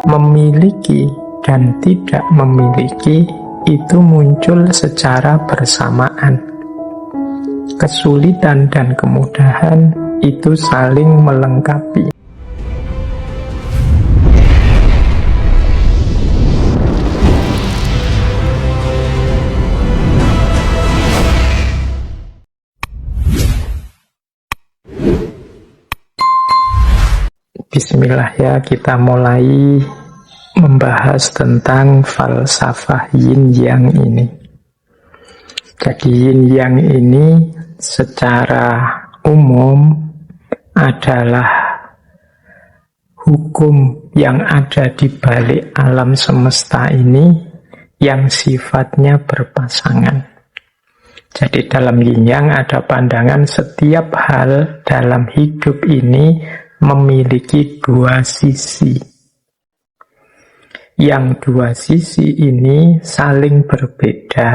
memiliki dan tidak memiliki itu muncul secara bersamaan. Kesulitan dan kemudahan itu saling melengkapi. Bismillah ya, kita mulai membahas tentang falsafah yin yang ini. Jadi yin yang ini secara umum adalah hukum yang ada di balik alam semesta ini yang sifatnya berpasangan. Jadi dalam yin yang ada pandangan setiap hal dalam hidup ini memiliki dua sisi. Yang dua sisi ini saling berbeda,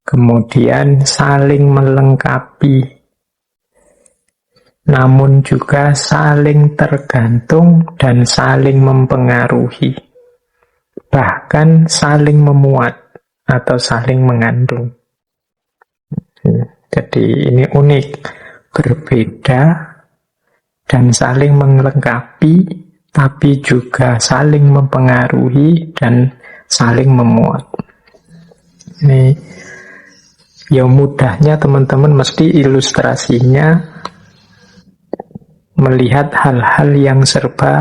kemudian saling melengkapi, namun juga saling tergantung dan saling mempengaruhi, bahkan saling memuat atau saling mengandung. Jadi ini unik, berbeda dan saling melengkapi, tapi juga saling mempengaruhi dan saling memuat. Ini ya mudahnya teman-teman mesti ilustrasinya melihat hal-hal yang serba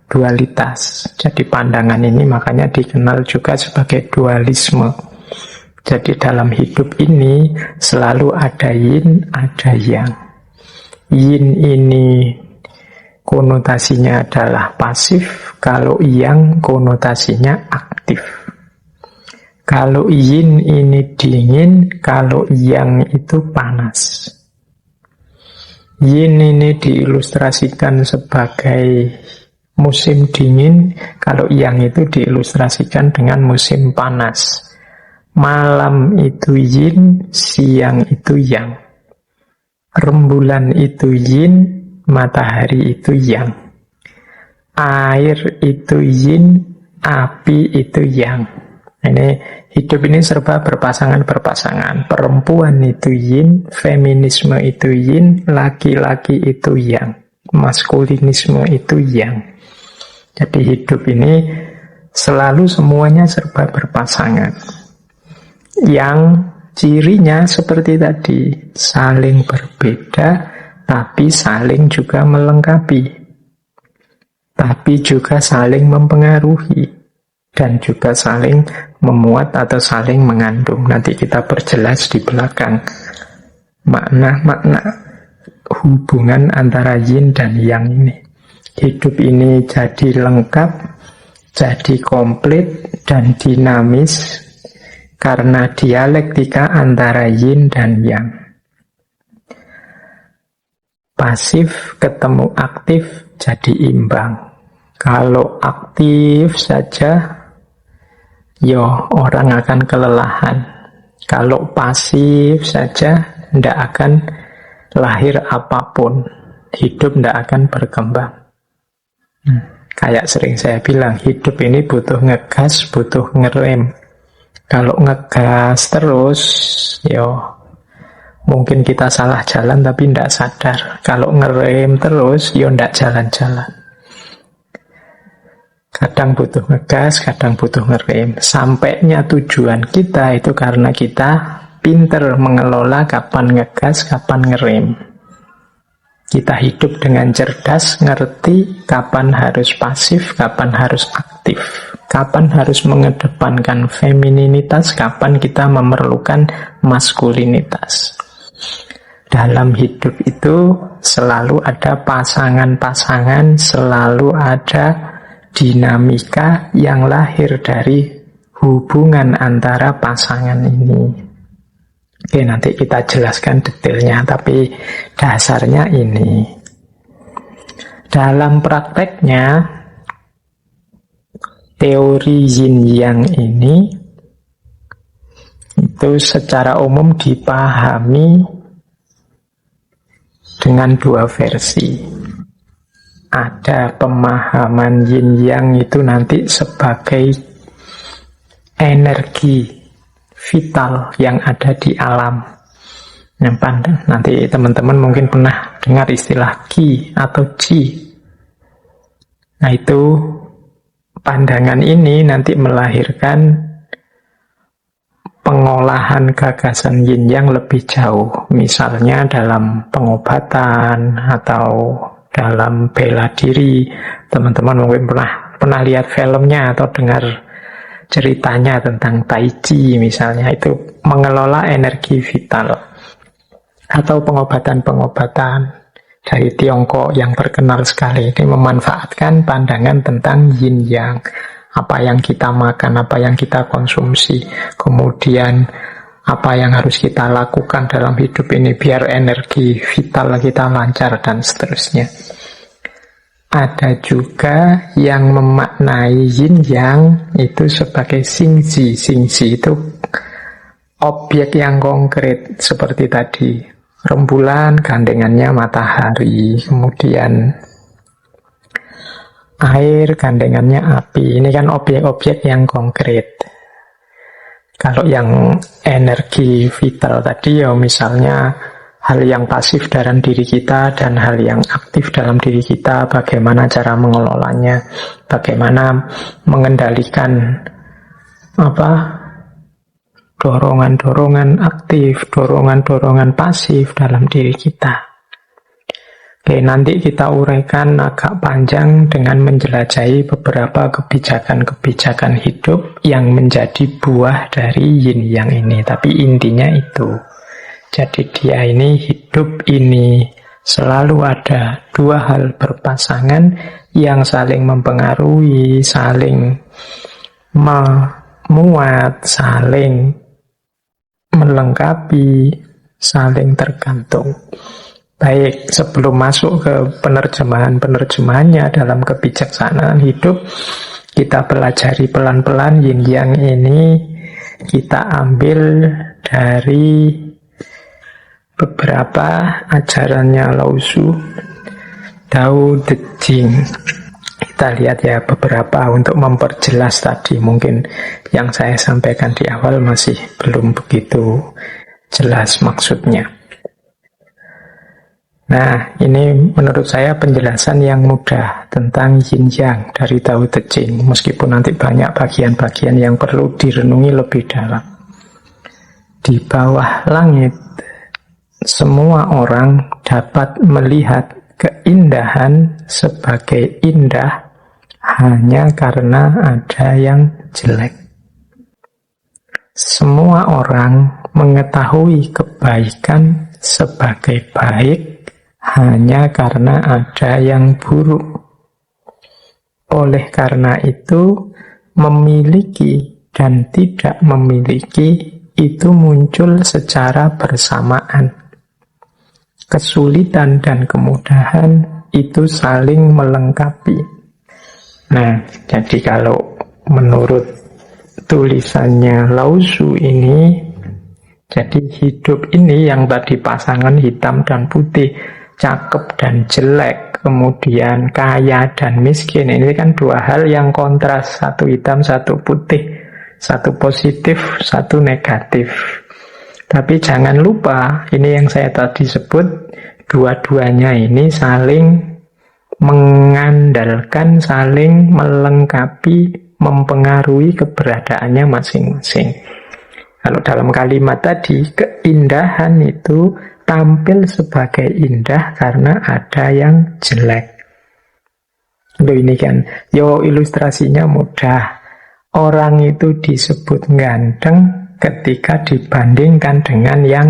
dualitas. Jadi pandangan ini makanya dikenal juga sebagai dualisme. Jadi dalam hidup ini selalu ada yin, ada yang. Yin ini konotasinya adalah pasif, kalau yang konotasinya aktif. Kalau yin ini dingin, kalau yang itu panas. Yin ini diilustrasikan sebagai musim dingin, kalau yang itu diilustrasikan dengan musim panas. Malam itu yin, siang itu yang. Rembulan itu yin, matahari itu yang. Air itu yin, api itu yang. Ini hidup ini serba berpasangan-berpasangan. Perempuan itu yin, feminisme itu yin, laki-laki itu yang, maskulinisme itu yang. Jadi hidup ini selalu semuanya serba berpasangan. Yang cirinya seperti tadi, saling berbeda tapi saling juga melengkapi, tapi juga saling mempengaruhi, dan juga saling memuat atau saling mengandung. Nanti kita perjelas di belakang makna-makna hubungan antara yin dan yang ini. Hidup ini jadi lengkap, jadi komplit dan dinamis karena dialektika antara yin dan yang. Pasif ketemu aktif jadi imbang. Kalau aktif saja, ya orang akan kelelahan. Kalau pasif saja, tidak akan lahir apapun. Hidup tidak akan berkembang. Kayak sering saya bilang, hidup ini butuh ngegas, butuh ngerem. Kalau ngegas terus, ya mungkin kita salah jalan tapi tidak sadar. Kalau ngerem terus, ya tidak jalan-jalan. Kadang butuh ngegas, kadang butuh ngerem. Sampainya tujuan kita itu karena kita pinter mengelola kapan ngegas, kapan ngerem. Kita hidup dengan cerdas, ngerti kapan harus pasif, kapan harus aktif. Kapan harus mengedepankan femininitas, kapan kita memerlukan maskulinitas. Dalam hidup itu selalu ada pasangan-pasangan, selalu ada dinamika yang lahir dari hubungan antara pasangan ini. Oke, nanti kita jelaskan detailnya, tapi dasarnya ini. Dalam prakteknya, teori yin yang ini itu secara umum dipahami dengan dua versi. ada pemahaman yin yang itu nanti sebagai energi vital yang ada di alam. Nanti teman-teman mungkin pernah dengar istilah Qi atau Qi. Nah itu pandangan ini nanti melahirkan pengolahan gagasan yin yang lebih jauh. Misalnya dalam pengobatan atau dalam bela diri. Teman-teman mungkin pernah lihat filmnya atau dengar ceritanya tentang Tai Chi misalnya. Itu mengelola energi vital. Atau pengobatan-pengobatan dari Tiongkok yang terkenal sekali. Ini memanfaatkan pandangan tentang yin yang. Apa yang kita makan, apa yang kita konsumsi. Kemudian apa yang harus kita lakukan dalam hidup ini biar energi vital kita lancar dan seterusnya. Ada juga yang memaknai yin yang itu sebagai xingji. Xingji itu objek yang konkret seperti tadi. Rembulan gandengannya matahari, kemudian air gandengannya api. Ini kan objek-objek yang konkret. Kalau yang energi vital tadi ya misalnya hal yang pasif dalam diri kita dan hal yang aktif dalam diri kita, bagaimana cara mengelolanya, bagaimana mengendalikan dorongan-dorongan aktif, dorongan-dorongan pasif dalam diri kita. Oke, nanti kita uraikan agak panjang dengan menjelajahi beberapa kebijakan-kebijakan hidup yang menjadi buah dari yin yang ini. Tapi intinya itu. Jadi dia ini, hidup ini selalu ada dua hal berpasangan yang saling mempengaruhi, saling memuat, saling melengkapi, saling tergantung. Baik, sebelum masuk ke penerjemahan-penerjemahannya dalam kebijaksanaan hidup, kita pelajari pelan-pelan yin yang ini. Kita ambil dari beberapa ajarannya Lao Tzu, Tao Te Ching. Kita lihat ya beberapa untuk memperjelas tadi. Mungkin yang saya sampaikan di awal masih belum begitu jelas maksudnya. Nah, ini menurut saya penjelasan yang mudah tentang yin yang dari Tao Te Ching, meskipun nanti banyak bagian-bagian yang perlu direnungi lebih dalam. Di bawah langit, semua orang dapat melihat keindahan sebagai indah hanya karena ada yang jelek. Semua orang mengetahui kebaikan sebagai baik hanya karena ada yang buruk. Oleh karena itu, memiliki dan tidak memiliki itu muncul secara bersamaan. Kesulitan dan kemudahan itu saling melengkapi. Nah, jadi kalau menurut tulisannya Lao Tzu ini, jadi hidup ini yang tadi pasangan hitam dan putih, cakep dan jelek, kemudian kaya dan miskin, ini kan dua hal yang kontras, satu hitam, satu putih, satu positif, satu negatif. Tapi jangan lupa, ini yang saya tadi sebut, dua-duanya ini saling mengandalkan, saling melengkapi, mempengaruhi keberadaannya masing-masing. Kalau dalam kalimat tadi, keindahan itu tampil sebagai indah karena ada yang jelek. Ini kan, ilustrasinya mudah. Orang itu disebut ganteng ketika dibandingkan dengan yang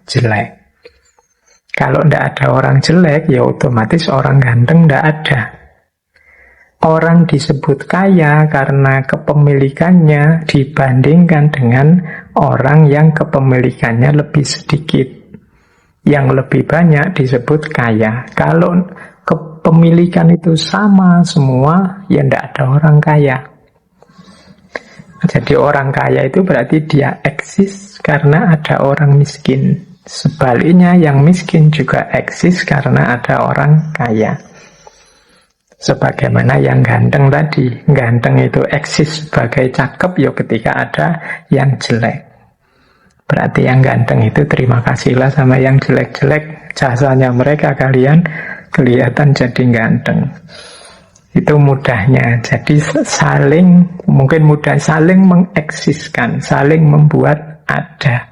jelek. Kalau tidak ada orang jelek, ya otomatis orang ganteng tidak ada. Orang disebut kaya karena kepemilikannya dibandingkan dengan orang yang kepemilikannya lebih sedikit. Yang lebih banyak disebut kaya. Kalau kepemilikan itu sama semua, ya tidak ada orang kaya. Jadi orang kaya itu berarti dia eksis karena ada orang miskin. Sebaliknya yang miskin juga eksis karena ada orang kaya. Sebagaimana yang ganteng tadi, ganteng itu eksis sebagai cakep ya ketika ada yang jelek. Berarti yang ganteng itu terima kasihlah sama yang jelek-jelek, jasanya mereka kalian kelihatan jadi ganteng. Itu mudahnya. Jadi mungkin mudah saling mengeksiskan, saling membuat ada.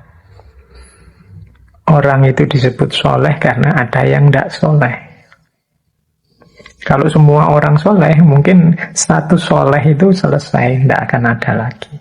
Orang itu disebut soleh karena ada yang tidak soleh. Kalau semua orang soleh, mungkin status soleh itu selesai, tidak akan ada lagi.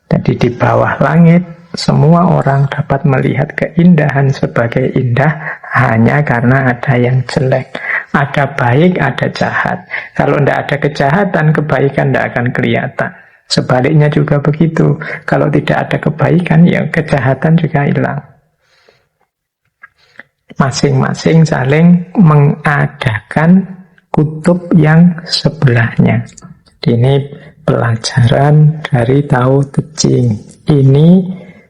Jadi di bawah langit, semua orang dapat melihat keindahan sebagai indah hanya karena ada yang jelek. Ada baik, ada jahat. Kalau tidak ada kejahatan, kebaikan tidak akan kelihatan. Sebaliknya juga begitu. Kalau tidak ada kebaikan, ya kejahatan juga hilang. Masing-masing saling mengadakan kutub yang sebelahnya. Ini pelajaran dari Tao Te Ching. Ini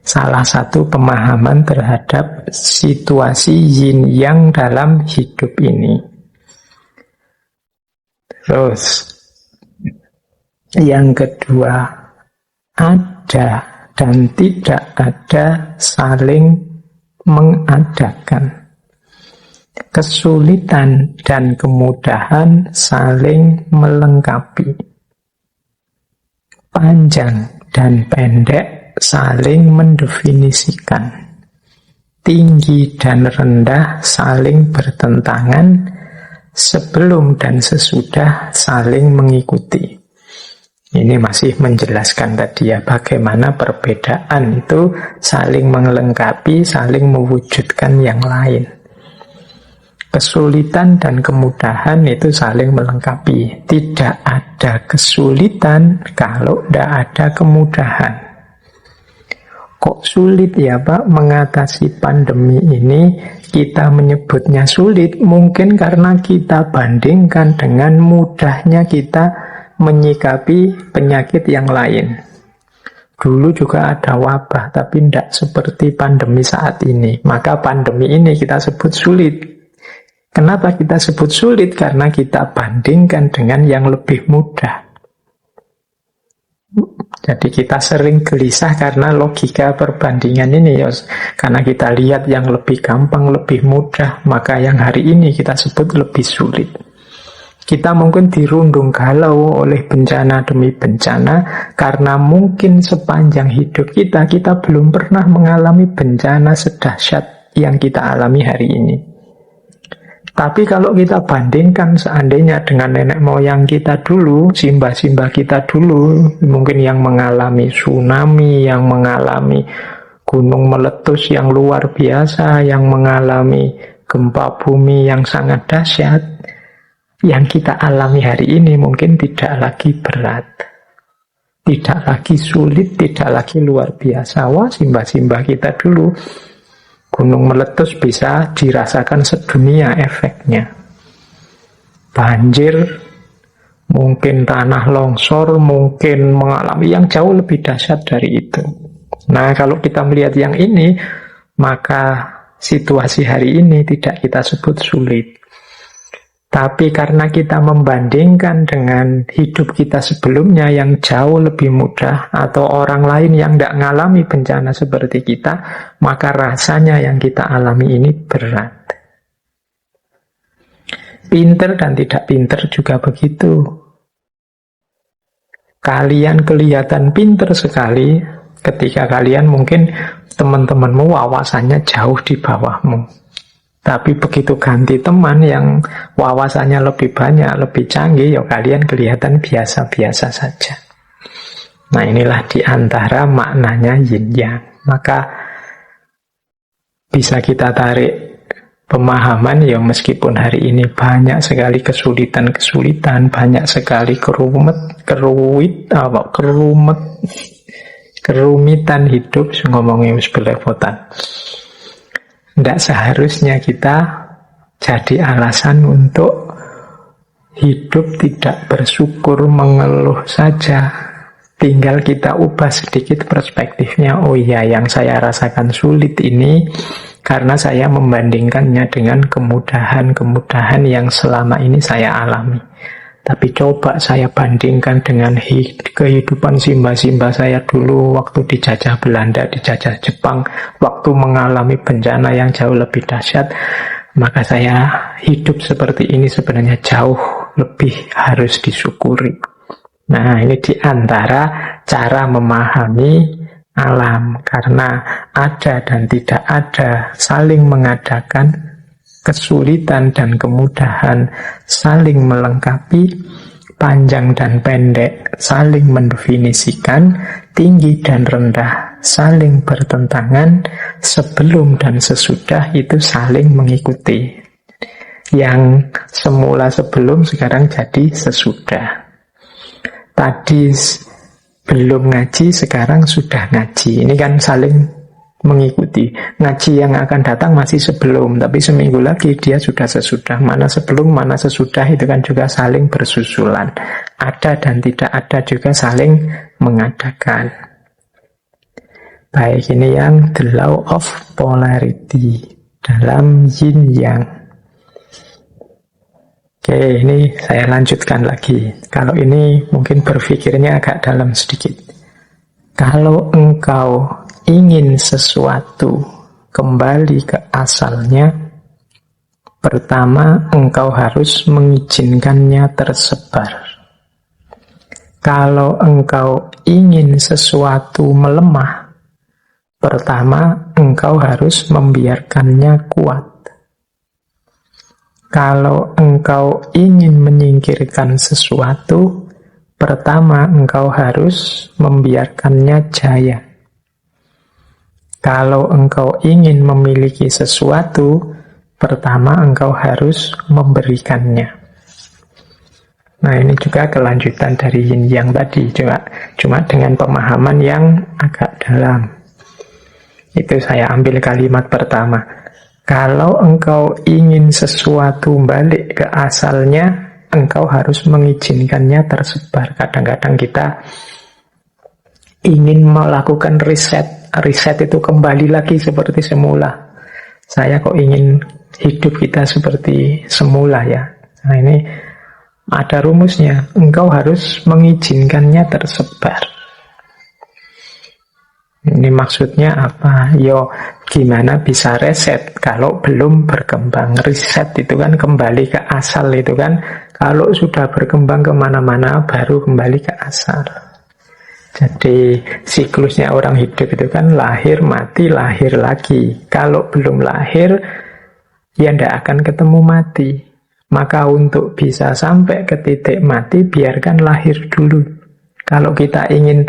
salah satu pemahaman terhadap situasi yin yang dalam hidup ini. Terus yang kedua, ada dan tidak ada saling mengadakan. Kesulitan dan kemudahan saling melengkapi. Panjang dan pendek saling mendefinisikan. Tinggi dan rendah saling bertentangan. Sebelum dan sesudah saling mengikuti. Ini masih menjelaskan tadi ya, bagaimana perbedaan itu saling melengkapi, saling mewujudkan yang lain. Kesulitan dan kemudahan itu saling melengkapi. Tidak ada kesulitan kalau tidak ada kemudahan. Kok sulit ya Pak mengatasi pandemi ini? Kita menyebutnya sulit mungkin karena kita bandingkan dengan mudahnya kita menyikapi penyakit yang lain. Dulu juga ada wabah, tapi tidak seperti pandemi saat ini. Maka pandemi ini kita sebut sulit. Kenapa kita sebut sulit? Karena kita bandingkan dengan yang lebih mudah. Jadi kita sering gelisah karena logika perbandingan ini ya. Karena kita lihat yang lebih gampang, lebih mudah, maka yang hari ini kita sebut lebih sulit. Kita mungkin dirundung galau oleh bencana demi bencana karena mungkin sepanjang hidup kita belum pernah mengalami bencana sedahsyat yang kita alami hari ini. Tapi kalau kita bandingkan seandainya dengan nenek moyang kita dulu, simbah-simbah kita dulu, mungkin yang mengalami tsunami, yang mengalami gunung meletus yang luar biasa, yang mengalami gempa bumi yang sangat dahsyat, yang kita alami hari ini mungkin tidak lagi berat, tidak lagi sulit, tidak lagi luar biasa. Wah, simbah-simbah kita dulu gunung meletus bisa dirasakan sedunia efeknya. Banjir, mungkin tanah longsor, mungkin mengalami yang jauh lebih dahsyat dari itu. Nah, kalau kita melihat yang ini, maka situasi hari ini tidak kita sebut sulit. Tapi karena kita membandingkan dengan hidup kita sebelumnya yang jauh lebih mudah, atau orang lain yang tidak mengalami bencana seperti kita, maka rasanya yang kita alami ini berat. Pinter dan tidak pinter juga begitu. Kalian kelihatan pinter sekali ketika kalian mungkin teman-temanmu wawasannya jauh di bawahmu. Tapi begitu ganti teman yang wawasannya lebih banyak, lebih canggih, ya kalian kelihatan biasa-biasa saja. Nah, inilah diantara maknanya yin yang. Maka bisa kita tarik pemahaman ya, meskipun hari ini banyak sekali kesulitan-kesulitan, banyak sekali kerumitan hidup, ngomongnya belepotan. Tidak seharusnya kita jadi alasan untuk hidup tidak bersyukur, mengeluh saja. Tinggal kita ubah sedikit perspektifnya. Oh iya, yang saya rasakan sulit ini karena saya membandingkannya dengan kemudahan-kemudahan yang selama ini saya alami. Tapi coba saya bandingkan dengan kehidupan simba-simba saya dulu waktu dijajah Belanda, dijajah Jepang, waktu mengalami bencana yang jauh lebih dahsyat. Maka saya hidup seperti ini sebenarnya jauh lebih harus disyukuri. Nah, ini diantara cara memahami alam. Karena ada dan tidak ada, saling mengadakan, kesulitan dan kemudahan saling melengkapi, panjang dan pendek saling mendefinisikan, tinggi dan rendah saling bertentangan, sebelum dan sesudah itu saling mengikuti. Yang semula sebelum sekarang jadi sesudah. Tadi belum ngaji, sekarang sudah ngaji. Ini kan saling mengikuti. Ngaji yang akan datang masih sebelum, tapi seminggu lagi dia sudah sesudah. Mana sebelum, mana sesudah, itu kan juga saling bersusulan. Ada dan tidak ada juga saling mengadakan. Baik, ini yang the law of polarity dalam yin yang. Oke, ini saya lanjutkan lagi. Kalau ini mungkin berpikirnya agak dalam sedikit. Kalau engkau ingin sesuatu kembali ke asalnya, pertama engkau harus mengizinkannya tersebar. Kalau engkau ingin sesuatu melemah, pertama engkau harus membiarkannya kuat. Kalau engkau ingin menyingkirkan sesuatu, pertama engkau harus membiarkannya jaya. Kalau engkau ingin memiliki sesuatu, pertama engkau harus memberikannya. Nah, ini juga kelanjutan dari yin yang tadi, cuma dengan pemahaman yang agak dalam. Itu saya ambil kalimat pertama. Kalau engkau ingin sesuatu balik ke asalnya, engkau harus mengizinkannya tersebar. Kadang-kadang kita ingin melakukan riset itu kembali lagi seperti semula. Saya kok ingin hidup kita seperti semula ya. Nah, ini ada rumusnya. Engkau harus mengizinkannya tersebar. Ini maksudnya apa? Yo, gimana bisa reset kalau belum berkembang? Reset itu kan kembali ke asal itu kan. Kalau sudah berkembang kemana-mana baru kembali ke asal. Jadi siklusnya orang hidup itu kan lahir, mati, lahir lagi. Kalau belum lahir, ya tidak akan ketemu mati. Maka untuk bisa sampai ke titik mati, biarkan lahir dulu. Kalau kita ingin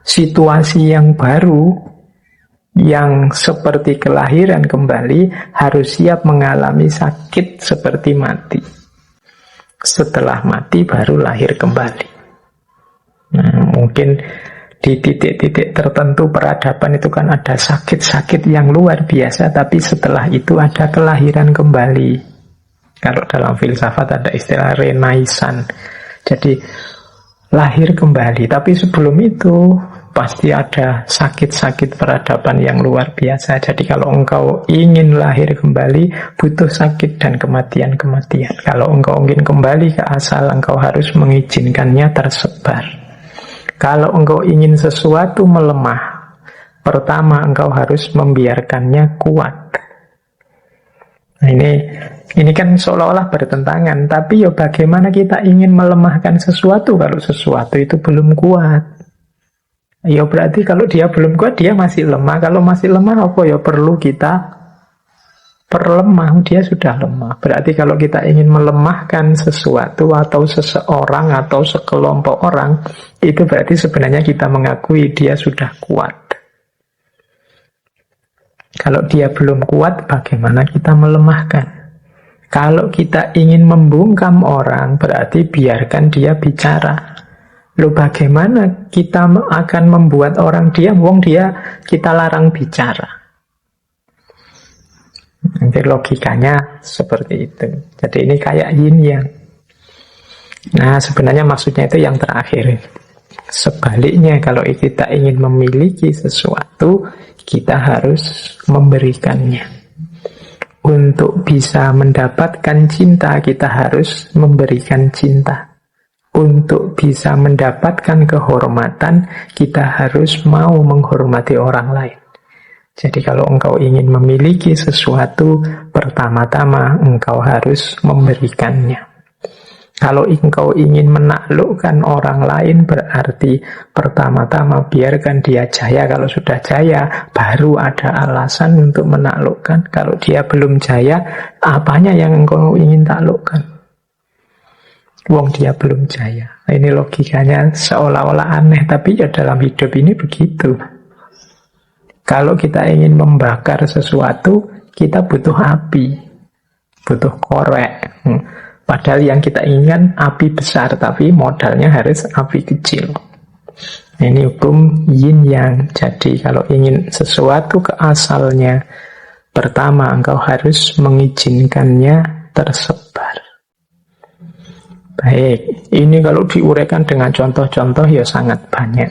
situasi yang baru, yang seperti kelahiran kembali, harus siap mengalami sakit seperti mati. Setelah mati baru lahir kembali. Nah, mungkin di titik-titik tertentu peradaban itu kan ada sakit-sakit yang luar biasa, tapi setelah itu ada kelahiran kembali. Kalau dalam filsafat ada istilah renaissance. Jadi lahir kembali, tapi sebelum itu pasti ada sakit-sakit peradaban yang luar biasa. Jadi kalau engkau ingin lahir kembali, butuh sakit dan kematian-kematian. Kalau engkau ingin kembali ke asal, engkau harus mengizinkannya tersebar. Kalau engkau ingin sesuatu melemah, pertama engkau harus membiarkannya kuat. Nah, ini kan seolah-olah bertentangan, tapi ya bagaimana kita ingin melemahkan sesuatu kalau sesuatu itu belum kuat? Ya berarti kalau dia belum kuat, dia masih lemah. Kalau masih lemah, apa ya perlu kita perlemah? Dia sudah lemah. Berarti kalau kita ingin melemahkan sesuatu atau seseorang atau sekelompok orang, itu berarti sebenarnya kita mengakui dia sudah kuat. Kalau dia belum kuat, bagaimana kita melemahkan? Kalau kita ingin membungkam orang, berarti biarkan dia bicara. Loh, bagaimana kita akan membuat orang diam? Wong dia kita larang bicara. Nanti logikanya seperti itu. Jadi ini kayak yin yang. Nah, sebenarnya maksudnya itu yang terakhir. Sebaliknya, kalau kita ingin memiliki sesuatu, kita harus memberikannya. Untuk bisa mendapatkan cinta, kita harus memberikan cinta. Untuk bisa mendapatkan kehormatan, kita harus mau menghormati orang lain. Jadi kalau engkau ingin memiliki sesuatu, pertama-tama engkau harus memberikannya. Kalau engkau ingin menaklukkan orang lain, berarti pertama-tama biarkan dia jaya. Kalau sudah jaya, baru ada alasan untuk menaklukkan. Kalau dia belum jaya, apanya yang engkau ingin taklukkan? Wong dia belum jaya. Ini logikanya seolah-olah aneh, tapi ya dalam hidup ini begitu. Kalau kita ingin membakar sesuatu, kita butuh api, butuh korek. Padahal yang kita inginkan api besar, tapi modalnya harus api kecil. Ini hukum yin yang. Jadi kalau ingin sesuatu ke asalnya, pertama engkau harus mengizinkannya tersebar. Baik, ini kalau diuraikan dengan contoh-contoh ya sangat banyak.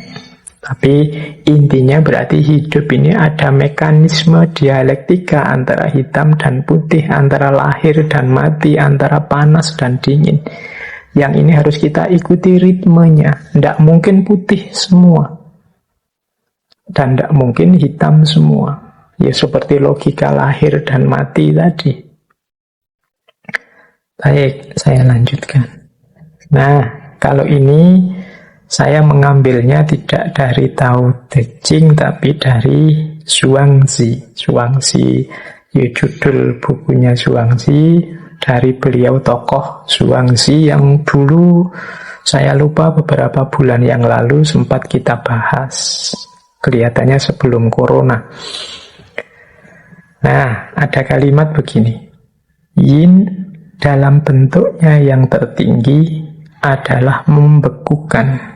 Tapi intinya berarti hidup ini ada mekanisme dialektika antara hitam dan putih, antara lahir dan mati, antara panas dan dingin. Yang ini harus kita ikuti ritmenya. Tidak mungkin putih semua. Dan tidak mungkin hitam semua. Ya seperti logika lahir dan mati tadi. Baik, saya lanjutkan. Nah, kalau ini saya mengambilnya tidak dari Tao Te Ching, tapi dari Zhuangzi. Zhuangzi, ya judul bukunya Zhuangzi, dari beliau tokoh Zhuangzi yang dulu saya lupa beberapa bulan yang lalu sempat kita bahas. Kelihatannya sebelum corona. Nah, ada kalimat begini. Yin dalam bentuknya yang tertinggi adalah membekukan.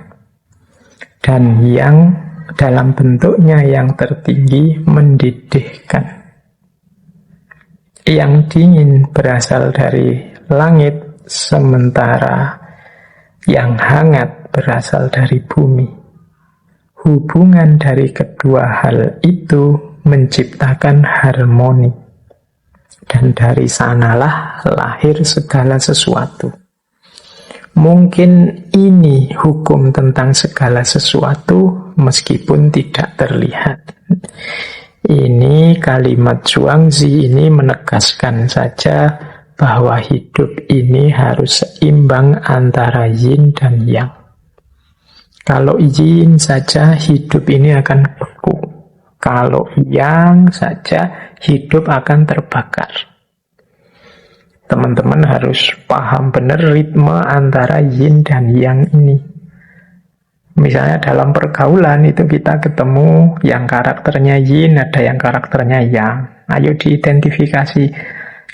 Dan yang dalam bentuknya yang tertinggi mendidihkan. Yang dingin berasal dari langit, sementara yang hangat berasal dari bumi. Hubungan dari kedua hal itu menciptakan harmoni. Dan dari sanalah lahir segala sesuatu. Mungkin ini hukum tentang segala sesuatu meskipun tidak terlihat. Ini kalimat Zhuangzi ini menegaskan saja bahwa hidup ini harus seimbang antara yin dan yang. Kalau yin saja hidup ini akan beku. Kalau yang saja hidup akan terbakar. Teman-teman harus paham benar ritme antara yin dan yang ini. Misalnya dalam pergaulan itu kita ketemu yang karakternya yin, ada yang karakternya yang. Ayo diidentifikasi.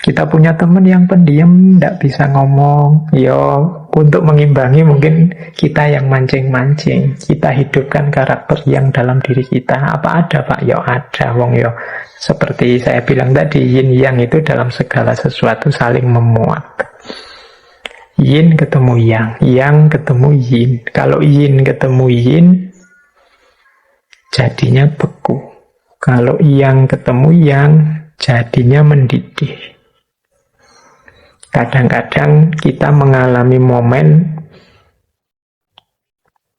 Kita punya teman yang pendiam, tidak bisa ngomong. Yo, untuk mengimbangi mungkin kita yang mancing-mancing. Kita hidupkan karakter yang dalam diri kita. Apa ada Pak? Yo ada, wong yo. Seperti saya bilang tadi, yin yang itu dalam segala sesuatu saling memuat. Yin ketemu yang ketemu yin. Kalau yin ketemu yin, jadinya beku. Kalau yang ketemu yang, jadinya mendidih. Kadang-kadang kita mengalami momen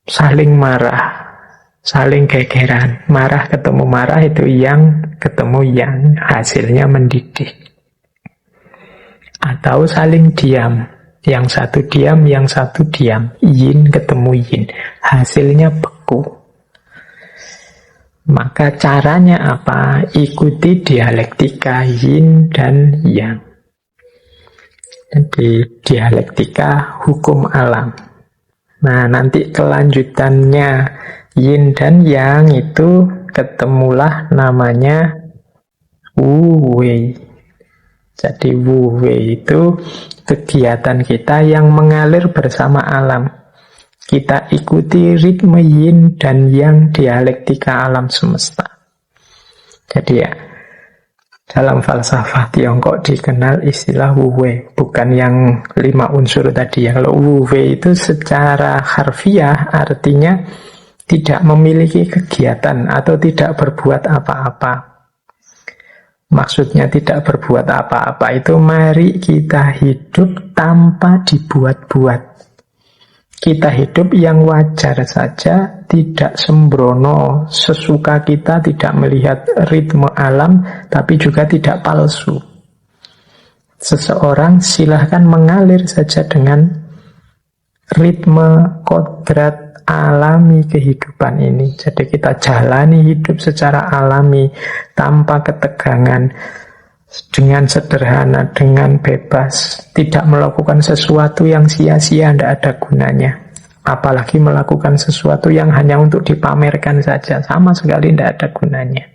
saling marah, saling gegeran. Marah ketemu marah itu yang ketemu yang, hasilnya mendidih. Atau saling diam, yang satu diam, yang satu diam. Yin ketemu yin, hasilnya beku. Maka caranya apa? Ikuti dialektika yin dan yang. Jadi dialektika hukum alam. Nah, nanti kelanjutannya yin dan yang itu ketemulah namanya Wu Wei. Jadi Wu Wei itu kegiatan kita yang mengalir bersama alam. Kita ikuti ritme yin dan yang dialektika alam semesta. Jadi ya, Dalam falsafah Tiongkok dikenal istilah Wu Wei, bukan yang 5 unsur tadi. Kalau Wu Wei itu secara harfiah artinya tidak memiliki kegiatan atau tidak berbuat apa-apa. Maksudnya tidak berbuat apa-apa itu mari kita hidup tanpa dibuat-buat. Kita hidup yang wajar saja, tidak sembrono, sesuka kita, tidak melihat ritme alam, tapi juga tidak palsu. Seseorang silahkan mengalir saja dengan ritme kodrat alami kehidupan ini. Jadi kita jalani hidup secara alami, tanpa ketegangan, dengan sederhana, dengan bebas, tidak melakukan sesuatu yang sia-sia, tidak ada gunanya. Apalagi melakukan sesuatu yang hanya untuk dipamerkan saja, sama sekali tidak ada gunanya.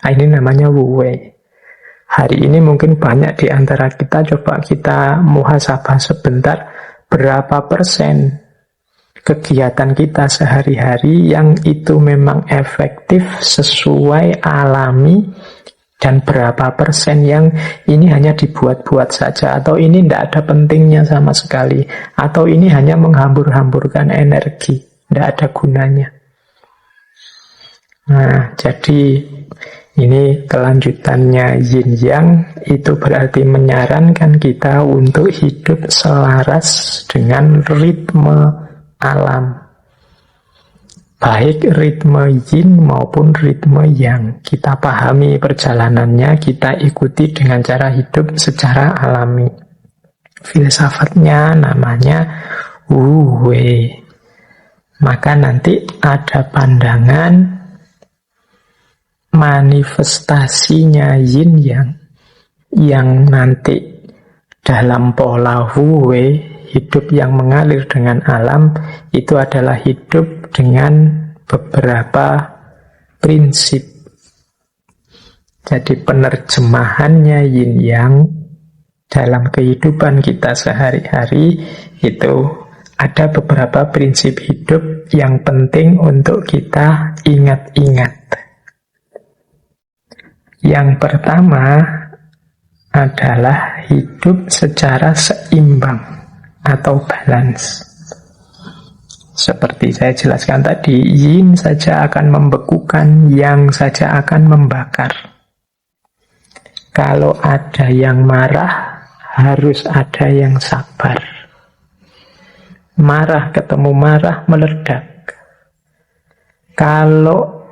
Nah, ini namanya Wu Wei. Hari ini mungkin banyak di antara kita, coba kita muhasabah sebentar, berapa persen kegiatan kita sehari-hari yang itu memang efektif, sesuai, alami, dan berapa persen yang ini hanya dibuat-buat saja, atau ini tidak ada pentingnya sama sekali, atau ini hanya menghambur-hamburkan energi, tidak ada gunanya. Nah, jadi ini kelanjutannya yin yang, itu berarti menyarankan kita untuk hidup selaras dengan ritme alam, baik ritme yin maupun ritme yang. Kita pahami perjalanannya, kita ikuti dengan cara hidup secara alami. Filsafatnya namanya Wu Wei. Maka nanti ada pandangan manifestasinya yin yang nanti dalam pola Wu Wei, hidup yang mengalir dengan alam, itu adalah hidup dengan beberapa prinsip. Jadi penerjemahannya yin yang dalam kehidupan kita sehari-hari itu ada beberapa prinsip hidup yang penting untuk kita ingat-ingat. Yang pertama adalah hidup secara seimbang atau balance. Seperti saya jelaskan tadi, yin saja akan membekukan, yang saja akan membakar. Kalau ada yang marah, harus ada yang sabar. Marah ketemu marah, meledak. Kalau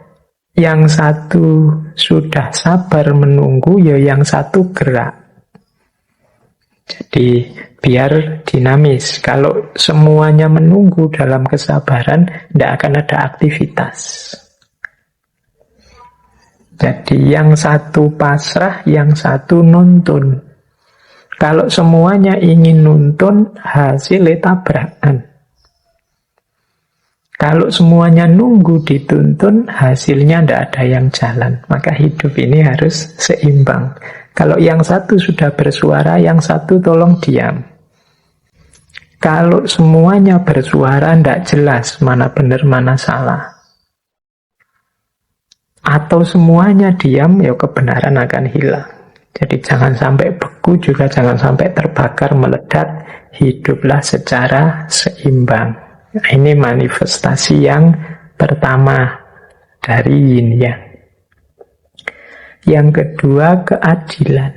yang satu sudah sabar menunggu, ya yang satu gerak. Jadi biar dinamis. Kalau semuanya menunggu dalam kesabaran, tidak akan ada aktivitas. Jadi yang satu pasrah, yang satu nuntun. Kalau semuanya ingin nuntun, hasilnya tabrakan. Kalau semuanya nunggu dituntun, hasilnya tidak ada yang jalan. Maka hidup ini harus seimbang. Kalau yang satu sudah bersuara, yang satu tolong diam. Kalau semuanya bersuara, tidak jelas mana benar, mana salah. Atau semuanya diam, ya kebenaran akan hilang. Jadi jangan sampai beku, juga jangan sampai terbakar, meledak. Hiduplah secara seimbang. Nah, ini manifestasi yang pertama dari yin yang. Yang kedua, keadilan.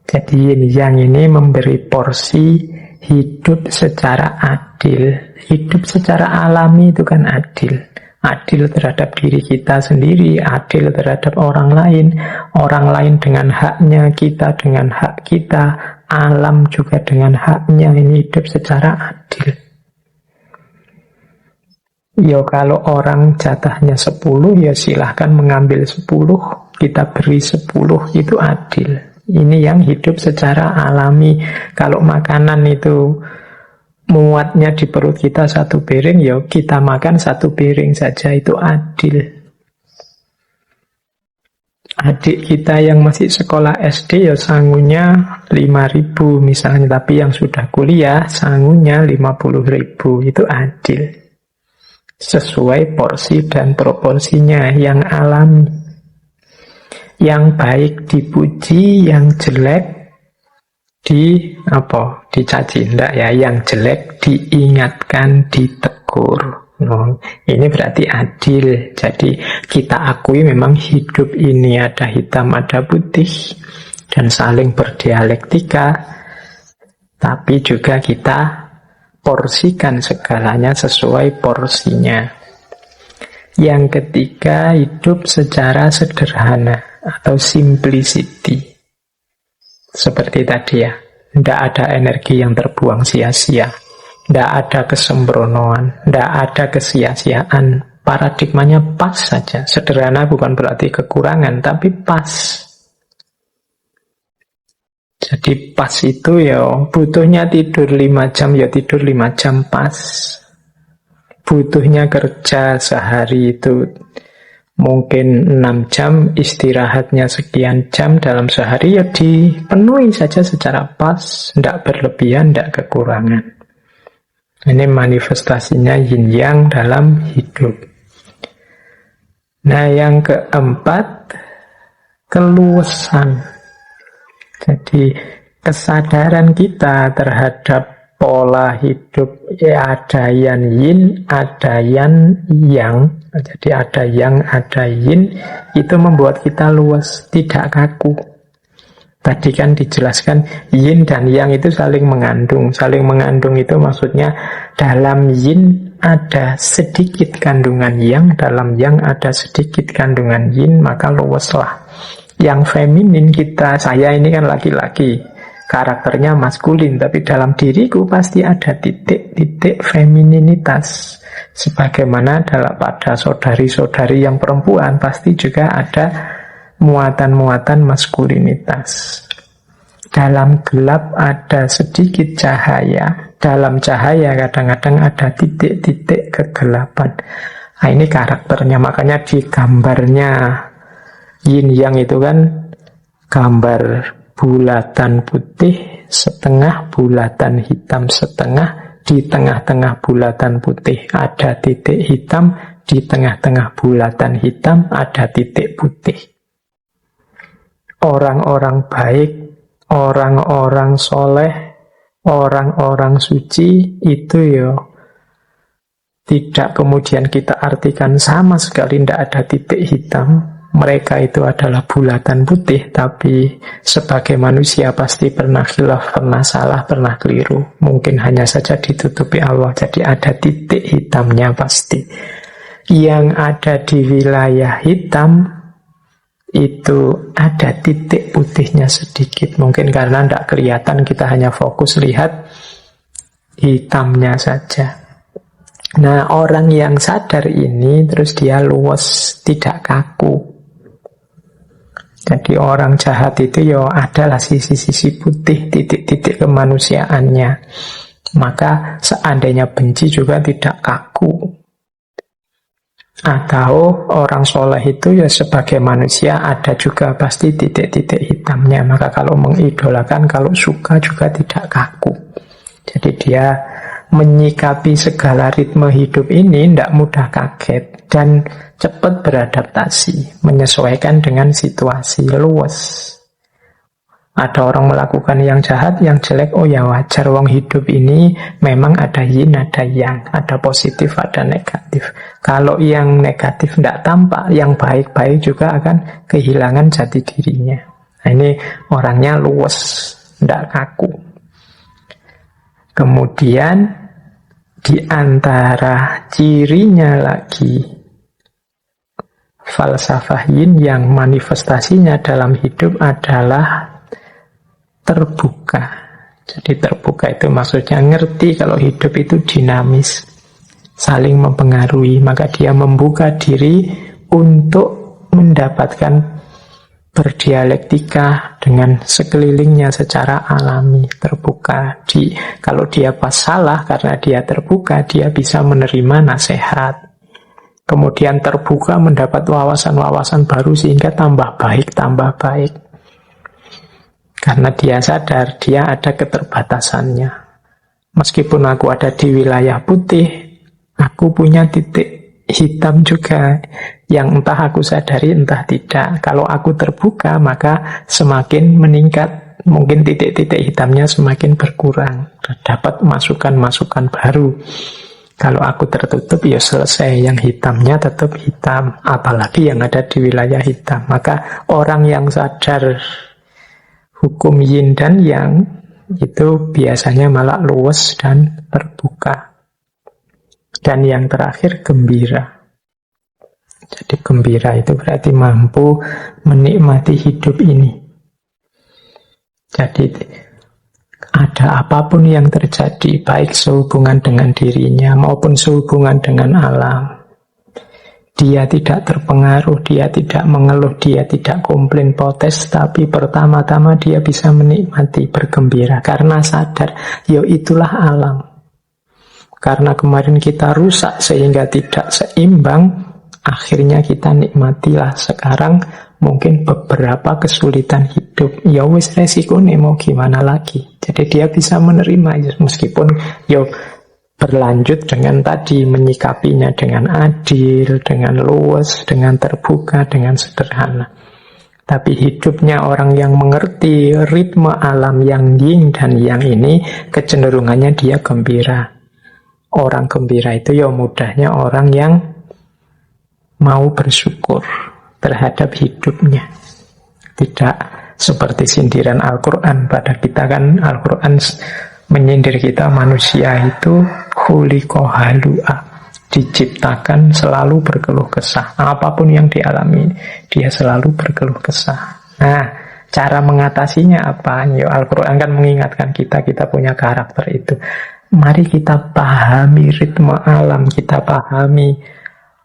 Jadi yin yang ini memberi porsi hidup secara adil. Hidup secara alami itu kan adil. Adil terhadap diri kita sendiri, adil terhadap orang lain dengan haknya, kita dengan hak kita, alam juga dengan haknya. Ini hidup secara adil. Ya kalau orang jatahnya 10, ya silahkan mengambil 10, kita beri 10, itu adil. Ini yang hidup secara alami. Kalau makanan itu muatnya di perut kita 1 piring, ya kita makan 1 piring saja, itu adil. Adik kita yang masih sekolah SD, ya sangunya 5.000 misalnya, tapi yang sudah kuliah sangunya 50.000, itu adil. Sesuai porsi dan proporsinya yang alami. Yang baik dipuji, yang jelek dicaci. Enggak ya, yang jelek diingatkan, ditegur. Ini berarti adil. Jadi kita akui memang hidup ini ada hitam, ada putih, dan saling berdialektika. Tapi juga kita porsikan segalanya sesuai porsinya. Yang ketiga, hidup secara sederhana atau simplicity. Seperti tadi ya, tidak ada energi yang terbuang sia-sia, tidak ada kesembronoan, tidak ada kesia-siaan. Paradigmanya pas saja. Sederhana bukan berarti kekurangan, tapi pas. Jadi pas itu ya, butuhnya tidur 5 jam, ya tidur 5 jam pas. Butuhnya kerja sehari itu mungkin 6 jam, istirahatnya sekian jam dalam sehari, ya dipenuhi saja secara pas, tidak berlebihan, tidak kekurangan. Ini manifestasinya yin yang dalam hidup. Nah, yang keempat, keluasan. Jadi kesadaran kita terhadap pola hidup, ada yang yin, ada yang yang. Jadi ada yang, ada yin, itu membuat kita luas, tidak kaku. Tadi kan dijelaskan yin dan yang itu saling mengandung. Saling mengandung itu maksudnya dalam yin ada sedikit kandungan yang, dalam yang ada sedikit kandungan yin, maka luaslah. Yang feminin kita, saya ini kan laki-laki, karakternya maskulin, tapi dalam diriku pasti ada titik-titik femininitas. Sebagaimana pada saudari-saudari yang perempuan pasti juga ada muatan-muatan maskulinitas. Dalam gelap ada sedikit cahaya, dalam cahaya kadang-kadang ada titik-titik kegelapan. Nah, ini karakternya, makanya di gambarnya yin yang itu kan gambar bulatan putih setengah, bulatan hitam setengah, di tengah-tengah bulatan putih ada titik hitam, di tengah-tengah bulatan hitam ada titik putih. Orang-orang baik, orang-orang soleh, orang-orang suci itu ya tidak kemudian kita artikan sama sekali tidak ada titik hitam. Mereka itu adalah bulatan putih, tapi sebagai manusia pasti pernah khilaf, pernah salah, pernah keliru. Mungkin hanya saja ditutupi Allah, jadi ada titik hitamnya pasti. Yang ada di wilayah hitam, itu ada titik putihnya sedikit. Mungkin karena tidak kelihatan, kita hanya fokus lihat hitamnya saja. Nah, orang yang sadar ini, terus dia luas, tidak kaku. Jadi orang jahat itu ya adalah sisi-sisi putih, titik-titik kemanusiaannya. Maka seandainya benci juga tidak kaku. Atau orang soleh itu ya sebagai manusia ada juga pasti titik-titik hitamnya. Maka kalau mengidolakan, kalau suka juga tidak kaku. Jadi dia menyikapi segala ritme hidup ini tidak mudah kaget dan cepat beradaptasi, menyesuaikan dengan situasi, luas. Ada orang melakukan yang jahat, yang jelek, oh ya wajar, wong hidup ini memang ada yin, ada yang, ada positif, ada negatif. Kalau yang negatif tidak tampak, yang baik-baik juga akan kehilangan jati dirinya. Nah, ini orangnya luas, tidak kaku. Kemudian di antara cirinya lagi falsafah yin yang manifestasinya dalam hidup adalah terbuka. Jadi terbuka itu maksudnya ngerti kalau hidup itu dinamis, saling mempengaruhi, maka dia membuka diri untuk mendapatkan berdialektika dengan sekelilingnya secara alami, terbuka. Kalau dia pas salah, karena dia terbuka, dia bisa menerima nasihat. Kemudian terbuka mendapat wawasan-wawasan baru sehingga tambah baik. Karena dia sadar, dia ada keterbatasannya. Meskipun aku ada di wilayah putih, aku punya titik hitam juga, yang entah aku sadari entah tidak. Kalau aku terbuka maka semakin meningkat, mungkin titik-titik hitamnya semakin berkurang, dapat masukan-masukan baru. Kalau aku tertutup ya selesai, yang hitamnya tetap hitam, apalagi yang ada di wilayah hitam. Maka orang yang sadar hukum yin dan yang itu biasanya malah luwes dan terbuka. Dan yang terakhir gembira. Jadi gembira itu berarti mampu menikmati hidup ini. Jadi ada apapun yang terjadi, baik sehubungan dengan dirinya maupun sehubungan dengan alam, dia tidak terpengaruh, dia tidak mengeluh, dia tidak komplain, protes, tapi pertama-tama dia bisa menikmati, bergembira, karena sadar, ya itulah alam. Karena kemarin kita rusak sehingga tidak seimbang, akhirnya kita nikmatilah sekarang mungkin beberapa kesulitan hidup. Ya wis resiko nih, mau gimana lagi. Jadi dia bisa menerima, meskipun ya berlanjut dengan tadi, menyikapinya dengan adil, dengan luwes, dengan terbuka, dengan sederhana. Tapi hidupnya orang yang mengerti ritme alam yang yin dan yang ini, kecenderungannya dia gembira. Orang gembira itu ya mudahnya orang yang mau bersyukur terhadap hidupnya. Tidak seperti sindiran Al-Quran pada kita, kan Al-Quran menyindir kita, manusia itu khuliqa halu'a, diciptakan selalu berkeluh kesah. Apapun yang dialami, dia selalu berkeluh kesah. Nah, cara mengatasinya apa? Ya, Al-Quran kan mengingatkan kita punya karakter itu. Mari kita pahami ritme alam, kita pahami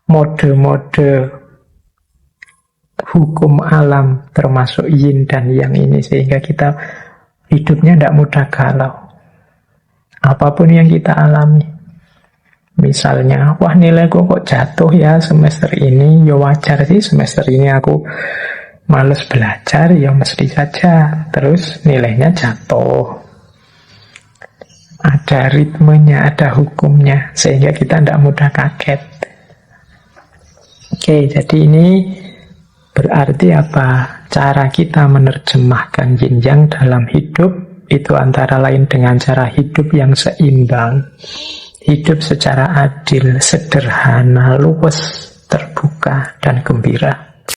mode-mode hukum alam, termasuk yin dan yang ini, sehingga kita hidupnya tidak mudah galau. Apapun yang kita alami, misalnya, wah nilaiku kok jatuh ya semester ini, ya wajar sih, semester ini aku males belajar, ya mesti saja, terus nilainya jatuh. Ada ritmenya, ada hukumnya, sehingga kita tidak mudah kaget. Oke, jadi ini berarti apa? Cara kita menerjemahkan yin yang dalam hidup itu antara lain dengan cara hidup yang seimbang, hidup secara adil, sederhana, luwes, terbuka, dan gembira.